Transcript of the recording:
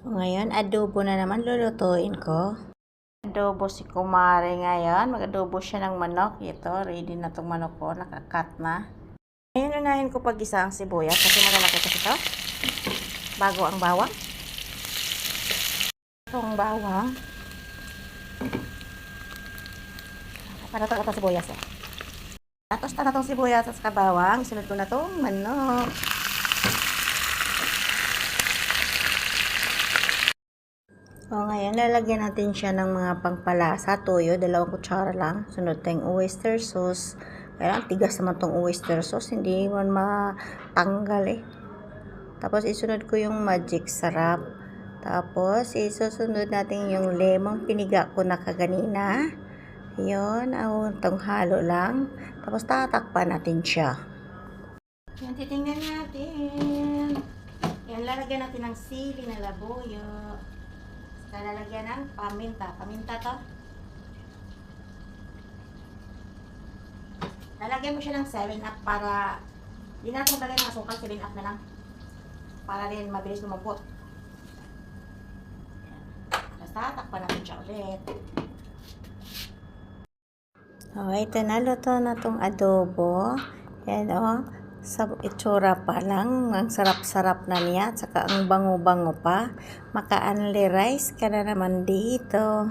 So, ngayon, adobo na naman lulutuin ko. Adobo si Kumare ngayon. Mag-adobo siya ng manok. Ito, ready na itong manok ko. Nakakat na. Ngayon, unahin ko pag-isa ang sibuyas kasi malalaki kasi ito. Bago ang bawang. Itong bawang. Para ito sibuyas eh. Tapos na itong sibuyas at bawang. Sunod ko na itong manok. O, ngayon, lalagyan natin siya ng mga pangpalasa. Toyo, 2 kutsara lang. Sunod tayong oyster sauce. Kaya tigas naman itong oyster sauce. Hindi man matanggal eh. Tapos, isunod ko yung magic sarap. Tapos, isusunod natin yung lemon piniga ko na kaganina. Yun, itong halo lang. Tapos, tatakpan natin siya. Yan, titingnan natin. Yan, lalagyan natin ng sili na labuyo. Lalagyan ng paminta. Paminta to. Lalagyan mo siya ng 7-up para hindi na natin maglagay ng asukal. 7-up na lang. Para rin mabilis lumambot. Tapos tatakpan natin siya ulit. Okay, ito na. Luto na itong adobo. Yan o. Sa itsura pa lang. Ang sarap-sarap na niya. At saka ang bango-bango pa. Maka-only rice ka na naman dito.